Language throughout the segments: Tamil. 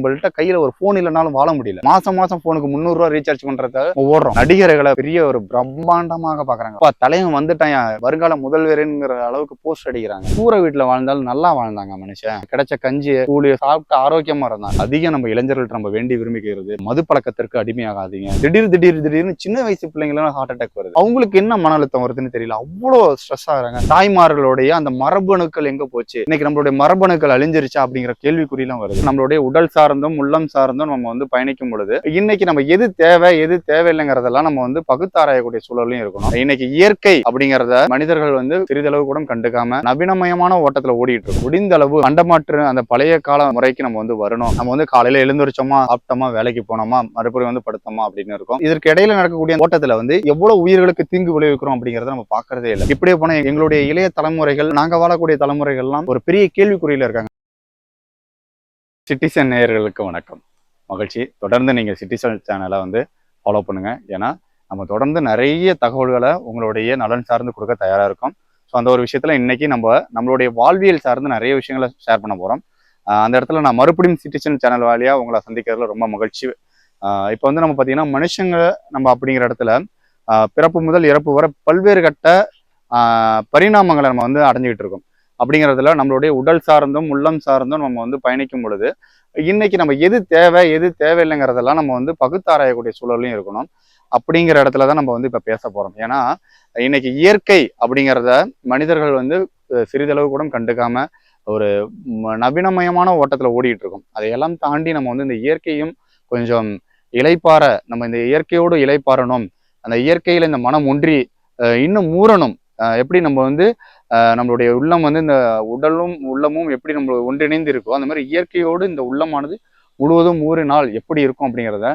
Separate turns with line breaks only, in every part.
உங்கள்கிட்ட கையில ஒரு போன் இல்லைனாலும் வாழ முடியல. மாசம் போனுக்கு 300 ரூபாய் ரீசார்ஜ் பண்றத ஓடுறோம். நடிகர்களை பெரிய ஒரு பிரம்மாண்டமாக பாக்குறாங்க. தலைவன் வந்துட்டான், வருங்கால முதல்வருங்கிற அளவுக்கு போஸ்ட் அடிக்கிறாங்க. கூரை வீட்டுல வாழ்ந்தாலும் நல்லா வாழ்ந்தாங்க மனுஷன். கிடைச்ச கஞ்சி கூலிய சாப்பிட்டு ஆரோக்கியமா இருந்தாங்க. அதிகம் நம்ம இளைஞர்கள்ட்ட நம்ம வேண்டி விரும்பிக்கிறது மது பழக்கத்திற்கு அடிமையாகாதீங்க. திடீர்னு சின்ன வயசு பிள்ளைங்களும் ஹார்ட் அட்டாக் வருது. அவங்களுக்கு என்ன மன அழுத்தம் வருதுன்னு தெரியல. அவ்வளவு ஸ்ட்ரெஸ் ஆகுறாங்க. தாய்மார்களுடைய அந்த மரபணுக்கள் எங்க போச்சு? இன்னைக்கு நம்மளுடைய மரபணுக்கள் அழிஞ்சிருச்சா அப்படிங்கிற கேள்விக்குறியெல்லாம் வருது. நம்மளுடைய உடல் சார்ந்தும் உள்ளம் சார்ந்தும் நம்ம பயணிக்கும் பொழுது இன்னைக்கு நம்ம எது தேவை எது தேவையில்லைங்கிறதெல்லாம் நம்ம பகுத்தாராயக்கூடிய சூழலையும் இருக்கணும். இன்னைக்கு இயற்கை அப்படிங்கிறத மனிதர்கள் சிறிதளவு கூட கண்டுக்காம நவீனமயமான ஓட்டத்துல ஓடிட்டு இருக்கும். முடிந்த அளவு பண்டமாற்று அந்த பழைய கால முறைக்கு நம்ம வரணும். நம்ம காலையில எழுந்திரிச்சோமா, சாப்பிட்டோமா, வேலைக்கு போனோமா, மறுபடியும் படுத்தோமா அப்படின்னு இருக்கும். இதற்கு இடையில நடக்கக்கூடிய ஓட்டத்துல எவ்வளவு உயிர்களுக்கு தீங்கு விளைவிக்கிறோம் அப்படிங்கறத நம்ம பாக்குறதே இல்லை. இப்படியே போனா எங்களுடைய இளைய தலைமுறைகள், நாங்க வாழக்கூடிய தலைமுறைகள் எல்லாம் ஒரு பெரிய கேள்விக்குறியில இருக்காங்க. சிட்டிசன் நேயர்களுக்கு வணக்கம், மகிழ்ச்சி. தொடர்ந்து நீங்கள் சிட்டிசன் சேனலை ஃபாலோ பண்ணுங்க. ஏன்னா நம்ம தொடர்ந்து நிறைய தகவல்களை உங்களுடைய நலன் சார்ந்து கொடுக்க தயாராக இருக்கும். ஸோ அந்த ஒரு விஷயத்துல இன்னைக்கு நம்மளுடைய வாழ்வியல் சார்ந்து நிறைய விஷயங்களை ஷேர் பண்ண போகிறோம். அந்த இடத்துல நான் மறுபடியும் சிட்டிசன் சேனல் வழியாக உங்களை சந்திக்கிறதுல ரொம்ப மகிழ்ச்சி. இப்போ நம்ம பார்த்தீங்கன்னா மனுஷங்க நம்ம அப்படிங்கிற இடத்துல பிறப்பு முதல் இறப்பு வரை பல்வேறு கட்ட பரிணாமங்களை நம்ம அடைஞ்சிக்கிட்டு இருக்கோம். அப்படிங்கிறதுல நம்மளுடைய உடல் சார்ந்தும் உள்ளம் சார்ந்தும் நம்ம பயணிக்கும் பொழுது இன்னைக்கு நம்ம எது தேவை எது தேவையில்லைங்கிறதெல்லாம் நம்ம பகுத்தாராயக்கூடிய சூழலையும் இருக்கணும். அப்படிங்கிற இடத்துல தான் நம்ம இப்போ பேச போறோம். ஏன்னா இன்னைக்கு இயற்கை அப்படிங்கிறத மனிதர்கள் சிறிதளவு கூட கண்டுக்காம ஒரு நவீனமயமான ஓட்டத்துல ஓடிட்டு இருக்கோம். அதையெல்லாம் தாண்டி நம்ம இந்த இயற்கையும் கொஞ்சம் இளைப்பாற, நம்ம இந்த இயற்கையோடு இளைப்பாறணும், அந்த இயற்கையில இந்த மனம் ஒன்றி இன்னும் மூறணும். எப்படி நம்ம நம்மளுடைய உள்ளம் இந்த உடலும் உள்ளமும் எப்படி நம்ம ஒன்றிணைந்து இருக்கோ அந்த மாதிரி இயற்கையோடு இந்த உள்ளமானது முழுவதும் ஊறினால் எப்படி இருக்கும் அப்படிங்கிறத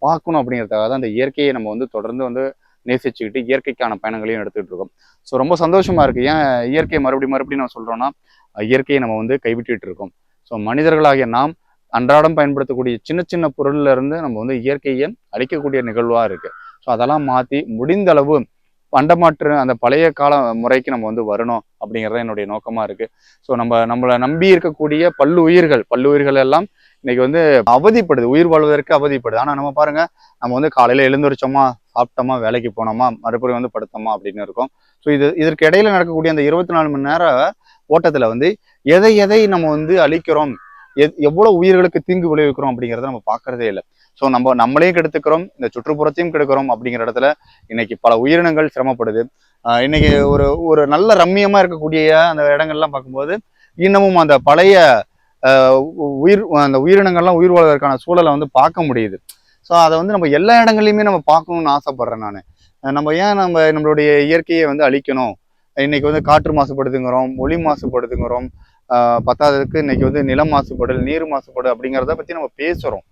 பார்க்கணும். அப்படிங்கிறதுக்காக தான் அந்த இயற்கையை நம்ம தொடர்ந்து நேசிச்சுக்கிட்டு இயற்கைக்கான பயணங்களையும் எடுத்துக்கிட்டு இருக்கோம். ஸோ ரொம்ப சந்தோஷமா இருக்கு. ஏன் இயற்கையை மறுபடியும் நம்ம சொல்றோம்னா, இயற்கையை நம்ம கைவிட்டுட்டு இருக்கோம். ஸோ மனிதர்களாகிய நாம் அன்றாடம் பயன்படுத்தக்கூடிய சின்ன சின்ன பொருள்ல இருந்து நம்ம இயற்கையை அழிக்கக்கூடிய நிகழ்வா இருக்கு. ஸோ அதெல்லாம் மாற்றி முடிந்த அளவு பண்டமாற்று அந்த பழைய கால முறைக்கு நம்ம வரணும் அப்படிங்கிறத என்னுடைய நோக்கமா இருக்கு. ஸோ நம்மளை நம்பி இருக்கக்கூடிய பல்லுயிர்கள் எல்லாம் இன்னைக்கு அவதிப்படுது, உயிர் வாழ்வதற்கு அவதிப்படுது. ஆனா நம்ம பாருங்க, நம்ம காலையில எழுந்திரிச்சோமா, சாப்பிட்டோமா, வேலைக்கு போனோமா, மறுபடியும் படுத்தோமா அப்படின்னு இருக்கும். ஸோ இதற்கு இடையில நடக்கக்கூடிய அந்த 24 மணி நேர ஓட்டத்துல எதை எதை நம்ம அழிக்கிறோம், எவ்வளவு உயிர்களுக்கு தீங்கு விளைவிக்கிறோம் அப்படிங்கிறத நம்ம பார்க்கறதே இல்லை. ஸோ நம்மளையும் கெடுத்துக்கிறோம், இந்த சுற்றுப்புறத்தையும் கெடுக்கிறோம். அப்படிங்கிற இடத்துல இன்னைக்கு பல உயிரினங்கள் சிரமப்படுது. இன்னைக்கு ஒரு நல்ல ரம்மியமா இருக்கக்கூடிய அந்த இடங்கள்லாம் பார்க்கும்போது இன்னமும் அந்த பழைய அந்த உயிரினங்கள்லாம் உயிர் வாழ்வதற்கான சூழலை பார்க்க முடியுது. ஸோ அதை நம்ம எல்லா இடங்கள்லையுமே நம்ம பார்க்கணும்னு ஆசைப்படுறேன் நான். நம்ம ஏன் நம்மளுடைய இயற்கையை அழிக்கணும்? இன்னைக்கு காற்று மாசுபடுதுங்கிறோம், ஒளி மாசுபடுதுங்கிறோம், பத்தாததுக்கு இன்னைக்கு நிலம் மாசுபடல், நீர் மாசுபடு அப்படிங்கிறத பத்தி நம்ம பேசுறோம்.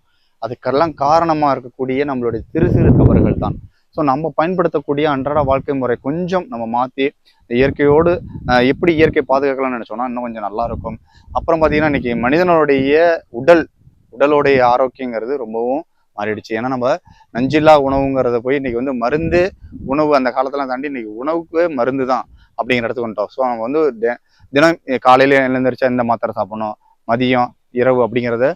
அதுக்கெல்லாம் காரணமா இருக்கக்கூடிய நம்மளுடைய சிறு தவறுகள் தான். ஸோ நம்ம பயன்படுத்தக்கூடிய அன்றாட வாழ்க்கை முறை கொஞ்சம் நம்ம மாற்றி இயற்கையோடு எப்படி இயற்கை பாதுகாக்கலாம்னு நினைச்சோம்னா இன்னும் கொஞ்சம் நல்லா இருக்கும். அப்புறம் பார்த்தீங்கன்னா இன்னைக்கு மனிதனுடைய உடலுடைய ஆரோக்கியங்கிறது ரொம்பவும் மாறிடுச்சு. ஏன்னா நம்ம நஞ்சில்லா உணவுங்கிறத போய் இன்னைக்கு மருந்து உணவு அந்த காலத்தெல்லாம் தாண்டி இன்னைக்கு உணவுக்கு மருந்து தான் அப்படிங்கிற இடத்துக்கு வந்துட்டோம். ஸோ நம்ம தினம் காலையில எழுந்திரிச்சா இந்த மாத்திரை சாப்பிடணும், மதியம் இரவு அப்படிங்கிறத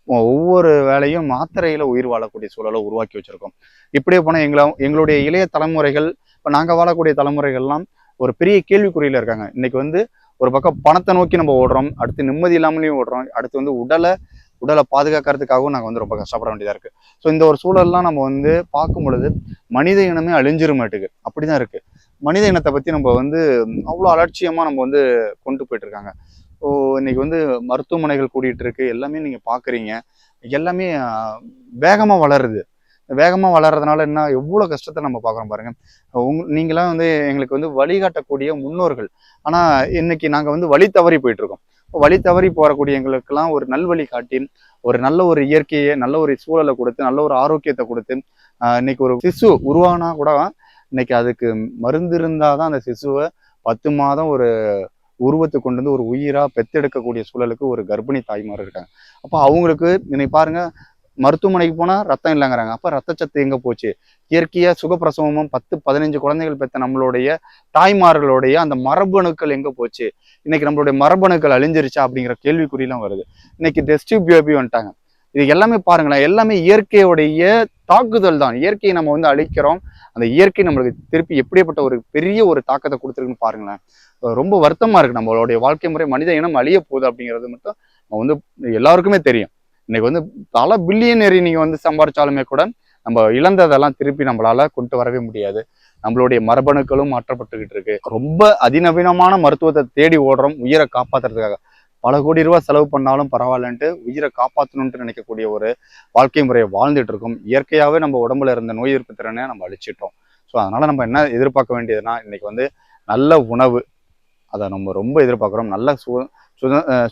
ஒவ்வொரு வேலையும் மாத்திரையில உயிர் வாழக்கூடிய சூழலை உருவாக்கி வச்சிருக்கோம். இப்படியே போனா எங்களுடைய இளைய தலைமுறைகள், இப்போ நாங்க வாழக்கூடிய தலைமுறைகள்லாம் ஒரு பெரிய கேள்விக்குறியில இருக்காங்க. இன்னைக்கு ஒரு பக்கம் பணத்தை நோக்கி நம்ம ஓடுறோம், அடுத்து நிம்மதி இல்லாமலையும் ஓடுறோம், அடுத்து உடலை பாதுகாக்கிறதுக்காகவும் நாங்கள் ரொம்ப கஷ்டப்பட வேண்டியதா இருக்கு. ஸோ இந்த ஒரு சூழல்லாம் நம்ம பார்க்கும் பொழுது மனித இனமே அழிஞ்சிருமாட்டுக்கு அப்படிதான் இருக்கு. மனித இனத்தை பத்தி நம்ம அவ்வளோ அலட்சியமா நம்ம கொண்டு போயிட்டு இருக்காங்க. ஸோ இன்னைக்கு மருத்துவமனைகள் கூடிட்டு இருக்கு, எல்லாமே நீங்க பாக்குறீங்க, எல்லாமே வேகமா வளருது. வேகமா வளர்றதுனால என்ன எவ்வளவு கஷ்டத்தை நம்ம பாக்குறோம் பாருங்க. நீங்களாம் எங்களுக்கு வழிகாட்டக்கூடிய முன்னோர்கள். ஆனா இன்னைக்கு நாங்க வழி தவறி போயிட்டு இருக்கோம். வழி தவறி போறக்கூடிய எங்களுக்கெல்லாம் ஒரு நல்வழி காட்டி, ஒரு நல்ல ஒரு இயற்கையை, நல்ல ஒரு சூழலை கொடுத்து, நல்ல ஒரு ஆரோக்கியத்தை கொடுத்து, இன்னைக்கு ஒரு சிசு உருவானா கூட இன்னைக்கு அதுக்கு மருந்து இருந்தாதான் அந்த சிசுவை 10 மாதம் ஒரு உருவத்தை கொண்டு ஒரு உயிரா பெத்தெடுக்கக்கூடிய சூழலுக்கு ஒரு கர்ப்பிணி தாய்மார் இருக்காங்க. அப்போ அவங்களுக்கு இன்னைக்கு பாருங்க, மருத்துவமனைக்கு போனா ரத்தம் இல்லைங்கிறாங்க. அப்ப ரத்தச்சத்து எங்க போச்சு? இயற்கையா சுகப்பிரசவமும் 10-15 குழந்தைகள் பெற்ற நம்மளுடைய தாய்மார்களுடைய அந்த மரபணுக்கள் எங்க போச்சு? இன்னைக்கு நம்மளுடைய மரபணுக்கள் அழிஞ்சிருச்சா அப்படிங்கிற கேள்விக்குறியெல்லாம் வருது. இன்னைக்கு டெஸ்ட் பேபி வந்துட்டாங்க. இது எல்லாமே பாருங்களேன், எல்லாமே இயற்கையுடைய தாக்குதல் தான். இயற்கையை நம்ம வந்து அழிக்கிறோம். அந்த இயற்கை நம்மளுக்கு திருப்பி எப்படிப்பட்ட ஒரு பெரிய ஒரு தாக்கத்தை கொடுத்துருக்குன்னு பாருங்களேன். ரொம்ப வருத்தமா இருக்கு. நம்மளுடைய வாழ்க்கை முறை மனித இனம் அழிய போகுது அப்படிங்கிறது மட்டும் வந்து எல்லாருக்குமே தெரியும். இன்னைக்கு வந்து பல பில்லியனரி நீங்க வந்து சம்பாரிச்சாலுமே கூட நம்ம இழந்ததெல்லாம் திருப்பி நம்மளால கொண்டு வரவே முடியாது. நம்மளுடைய மரபணுக்களும் மாற்றப்பட்டுக்கிட்டு இருக்கு. ரொம்ப அதிநவீனமான மருத்துவத்தை தேடி ஓடுறோம் உயிரை காப்பாத்துறதுக்காக. பல கோடி ரூபாய் செலவு பண்ணாலும் பரவாயில்லன்ட்டு உயிரை காப்பாற்றணும்ட்டு நினைக்கக்கூடிய ஒரு வாழ்க்கை முறையை வாழ்ந்துட்டு இருக்கோம். இயற்கையாகவே நம்ம உடம்புல இருந்த நோய் எதிர்ப்பு திறனை நம்ம அழிச்சிட்டோம். ஸோ அதனால நம்ம என்ன எதிர்பார்க்க வேண்டியதுன்னா, இன்னைக்கு வந்து நல்ல உணவு, அதை நம்ம ரொம்ப எதிர்பார்க்குறோம். நல்ல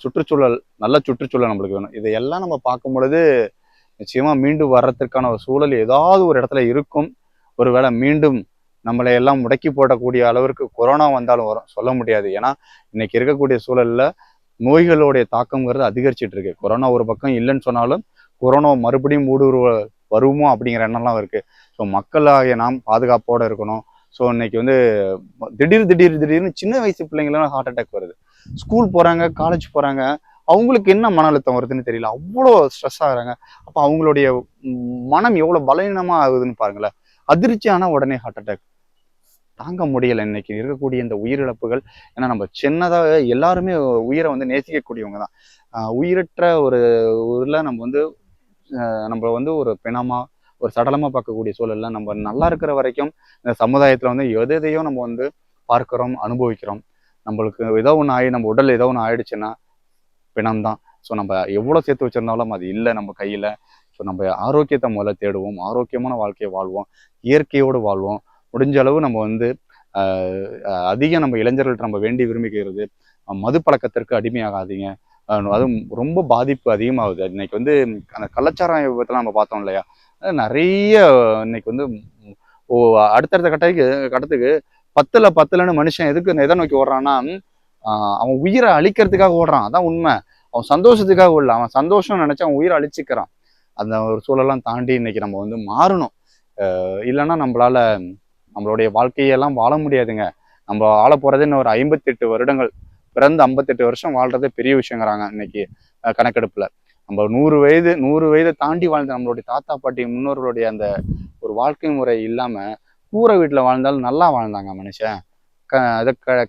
சுற்றுச்சூழல், நல்ல சுற்றுச்சூழல் நம்மளுக்கு வேணும். இதையெல்லாம் நம்ம பார்க்கும் பொழுது நிச்சயமா மீண்டும் வர்றதுக்கான ஒரு சூழல் ஏதாவது ஒரு இடத்துல இருக்கும். ஒருவேளை மீண்டும் நம்மளை எல்லாம் முடக்கி போடக்கூடிய அளவிற்கு கொரோனா வந்தாலும் வரும், சொல்ல முடியாது. ஏன்னா இன்னைக்கு இருக்கக்கூடிய சூழல்ல நோய்களுடைய தாக்கம்ங்கிறது அதிகரிச்சுட்டு இருக்கு. கொரோனா ஒரு பக்கம் இல்லைன்னு சொன்னாலும் கொரோனா மறுபடியும் வருமோ அப்படிங்கிற எண்ணம்லாம் இருக்கு. ஸோ மக்களாகிய நாம் பாதுகாப்போட இருக்கணும். ஸோ இன்னைக்கு வந்து திடீர்னு சின்ன வயசு பிள்ளைங்களாம் ஹார்ட் அட்டாக் வருது. ஸ்கூல் போறாங்க, காலேஜ் போறாங்க, அவங்களுக்கு என்ன மன அழுத்தம் வருதுன்னு தெரியல, அவ்வளோ ஸ்ட்ரெஸ் ஆகுறாங்க. அப்போ அவங்களுடைய மனம் எவ்வளோ பலவீனமா ஆகுதுன்னு பாருங்களேன். அதிர்ச்சி ஆனா உடனே ஹார்ட் அட்டாக். தாங்க முடியலை இன்னைக்கு இருக்கக்கூடிய இந்த உயிரிழப்புகள். ஏன்னா நம்ம சின்னதாக எல்லாருமே உயிரை வந்து நேசிக்கக்கூடியவங்க தான். உயிரற்ற ஒரு ஊர்ல நம்ம வந்து நம்ம வந்து ஒரு பிணமா ஒரு சடலமா பார்க்கக்கூடிய சூழல்ல நம்ம நல்லா இருக்கிற வரைக்கும் இந்த சமுதாயத்துல வந்து எதையோ நம்ம வந்து பார்க்கிறோம், அனுபவிக்கிறோம். நம்மளுக்கு ஏதோ ஒன்று நம்ம உடல் ஏதோ ஒன்று ஆயிடுச்சுன்னா பிணம்தான். ஸோ நம்ம எவ்வளோ சேர்த்து வச்சிருந்தாலும் அது இல்லை நம்ம கையில. ஸோ நம்ம ஆரோக்கியத்தை முதல்ல தேடுவோம், ஆரோக்கியமான வாழ்க்கையை வாழ்வோம், இயற்கையோடு வாழ்வோம். முடிஞ்ச அளவு நம்ம வந்து அதிகம் நம்ம இளைஞர்கள்ட்ட நம்ம வேண்டி விரும்பிக்கிறது, மது பழக்கத்திற்கு அடிமையாகாதீங்க. அதுவும் ரொம்ப பாதிப்பு அதிகமாகுது. இன்னைக்கு வந்து அந்த கள்ளச்சாராய விபத்தெல்லாம் நம்ம பார்த்தோம் இல்லையா, நிறைய இன்னைக்கு வந்து அடுத்தடுத்த கட்டத்துக்கு பத்துலன்னு மனுஷன் எதை நோக்கி ஓடுறான்னா, அவன் உயிரை அழிக்கிறதுக்காக ஓடுறான். அதான் உண்மை. அவன் சந்தோஷத்துக்காக இல்லை, அவன் சந்தோஷம் நினைச்சு அவன் உயிரை அழிச்சுக்கிறான். அந்த ஒரு சூழலாம் தாண்டி இன்னைக்கு நம்ம வந்து மாறணும். இல்லைன்னா நம்மளுடைய வாழ்க்கையெல்லாம் வாழ முடியாதுங்க. நம்ம வாழ போறது இன்னும் ஒரு 58 வருடங்கள். பிறந்து 58 வருஷம் வாழ்றதே பெரிய விஷயங்கிறாங்க இன்னைக்கு கணக்கெடுப்புல. நம்ம 100 வயதை தாண்டி வாழ்ந்த நம்மளுடைய தாத்தா பாட்டி முன்னோர்களுடைய அந்த ஒரு வாழ்க்கை முறை இல்லாம கூரை வீட்டுல வாழ்ந்தாலும் நல்லா வாழ்ந்தாங்க மனுஷன்.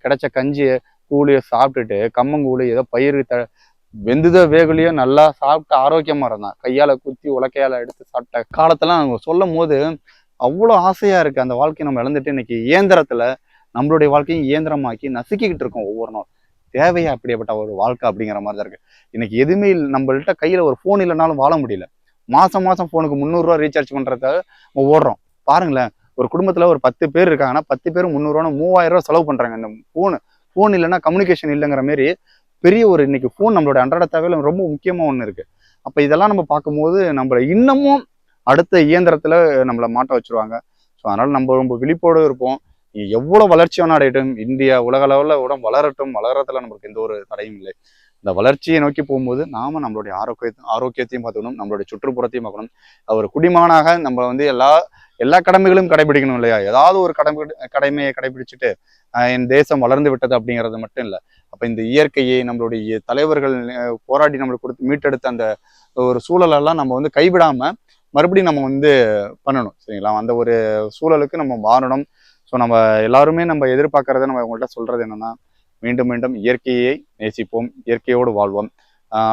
கிடைச்ச கஞ்சியை கூலியை சாப்பிட்டுட்டு கம்மங்கூழி ஏதோ வெந்துதோ வேகுலியோ நல்லா சாப்பிட்டு ஆரோக்கியமா இருந்தான். கையால குத்தி உலக்கையால எடுத்து சாப்பிட்ட காலத்தெல்லாம் சொல்லும் போது அவ்வளோ ஆசையா இருக்கு. அந்த வாழ்க்கையை நம்ம இழந்துட்டு இன்னைக்கு இயந்திரத்துல நம்மளுடைய வாழ்க்கையும் இயந்திரமாக்கி நசுக்கிக்கிட்டு இருக்கோம் ஒவ்வொரு நாள். தேவையா அப்படியேப்பட்ட ஒரு வாழ்க்கை அப்படிங்கிற மாதிரி தான் இருக்கு. இன்னைக்கு எதுவுமே நம்மள்கிட்ட கையில ஒரு ஃபோன் இல்லைனாலும் வாழ முடியல. மாசம் ஃபோனுக்கு 300 ரூபா ரீசார்ஜ் பண்றதுக்காக ஓடுறோம். பாருங்களேன், ஒரு குடும்பத்துல ஒரு 10 பேர் இருக்காங்கன்னா 10 பேரும் 300 3000 ரூபா செலவு பண்றாங்க. இந்த ஃபோன் இல்லைன்னா கம்யூனிகேஷன் இல்லைங்கிற மாதிரி பெரிய ஒரு இன்னைக்கு ஃபோன் நம்மளோட அன்றாட தேவையில ரொம்ப முக்கியமா ஒன்று இருக்கு. அப்ப இதெல்லாம் நம்ம பார்க்கும்போது நம்மள இன்னமும் அடுத்த இயந்திரத்துல நம்மளை மாட்ட வச்சிருவாங்க. ஸோ அதனால நம்ம ரொம்ப விழிப்போடு இருப்போம். எவ்வளவு வளர்ச்சி வேணா அடையட்டும், இந்தியா உலக அளவில் உடம்பு வளரத்துல நமக்கு எந்த ஒரு தடையும் இல்லை. இந்த வளர்ச்சியை நோக்கி போகும்போது நாம நம்மளுடைய ஆரோக்கியத்தையும் பார்த்துக்கணும், நம்மளுடைய சுற்றுப்புறத்தையும் பார்க்கணும். ஒரு குடிமகனாக நம்ம வந்து எல்லா கடமைகளும் கடைபிடிக்கணும் இல்லையா? ஏதாவது ஒரு கடமையை கடைபிடிச்சிட்டு என் தேசம் வளர்ந்து விட்டது அப்படிங்கிறது மட்டும் இல்லை. அப்ப இந்த இயற்கையை நம்மளுடைய தலைவர்கள் போராடி நம்மளுக்கு மீட்டெடுத்த அந்த ஒரு சூழலெல்லாம் நம்ம வந்து கைவிடாம மறுபடியும் நம்ம வந்து பண்ணணும், சரிங்களா? அந்த ஒரு சூழலுக்கு நம்ம மாறணும். ஸோ நம்ம எல்லாருமே நம்ம எதிர்பார்க்கறத நம்ம உங்கள்கிட்ட சொல்றது என்னன்னா, மீண்டும் மீண்டும் இயற்கையை நேசிப்போம், இயற்கையோடு வாழ்வோம்.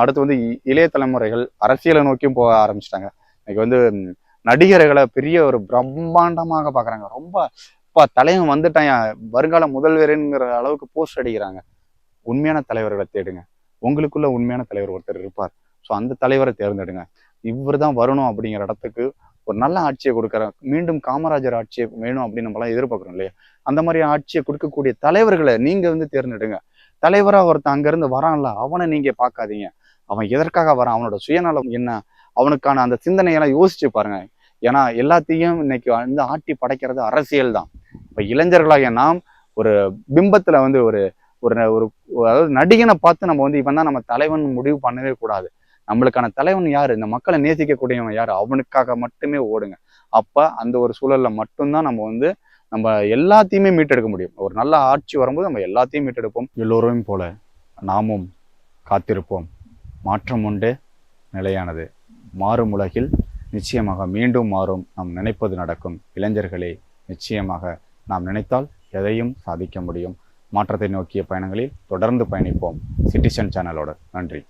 அடுத்து வந்து இளைய தலைமுறைகள் அரசியலை நோக்கியும் போக ஆரம்பிச்சிட்டாங்க. இன்னைக்கு வந்து நடிகர்களை பெரிய ஒரு பிரம்மாண்டமாக பார்க்குறாங்க. ரொம்ப தலைவன் வந்துட்டான், வருங்கால முதல்வருங்கிற அளவுக்கு போஸ்ட் அடிக்கிறாங்க. உண்மையான தலைவர்களை தேடுங்க. உங்களுக்குள்ள உண்மையான தலைவர் ஒருத்தர் இருப்பார். ஸோ அந்த தலைவரை தேர்ந்தெடுங்க. இவர் தான் வரணும் அப்படிங்கிற இடத்துக்கு ஒரு நல்ல ஆட்சியை கொடுக்குற, மீண்டும் காமராஜர் ஆட்சியை வேணும் அப்படின்னு நம்மளாம் எதிர்பார்க்குறோம் இல்லையா? அந்த மாதிரி ஆட்சியை கொடுக்கக்கூடிய தலைவர்களை நீங்க வந்து தேர்ந்தெடுங்க. தலைவரா ஒருத்தன் அங்கிருந்து வரான்ல, அவனை நீங்க பார்க்காதீங்க. அவன் எதற்காக வரான், அவனோட சுயநலம் என்ன, அவனுக்கான அந்த சிந்தனையெல்லாம் யோசிச்சு பாருங்க. ஏன்னா எல்லாத்தையும் இன்னைக்கு வந்து ஆட்டி படைக்கிறது அரசியல் தான். இப்ப இளைஞர்களாகிய நாம் ஒரு பிம்பத்துல வந்து ஒரு ஒரு அதாவது நடிகனை பார்த்து நம்ம வந்து இவன் தான் நம்ம தலைவன் முடிவு பண்ணவே கூடாது. நம்மளுக்கான தலைவன் யாரு, இந்த மக்களை நேசிக்கக்கூடியவன் யாரு, அவனுக்காக மட்டுமே ஓடுங்க. அப்ப அந்த ஒரு சூழல்ல மட்டும்தான் நம்ம வந்து நம்ம எல்லாத்தையுமே மீட்டெடுக்க முடியும். ஒரு நல்ல ஆட்சி வரும்போது நம்ம எல்லாத்தையும் மீட்டெடுப்போம். எல்லோரும் போல நாமும் காத்திருப்போம். மாற்றம் உண்டு, நிலையானது. மாறும் உலகில் நிச்சயமாக மீண்டும் மாறும். நாம் நினைப்பது நடக்கும். இளைஞர்களே, நிச்சயமாக நாம் நினைத்தால் எதையும் சாதிக்க முடியும். மாற்றத்தை நோக்கிய பயணங்களில் தொடர்ந்து பயணிப்போம். சிட்டிசன் சேனலோட நன்றி.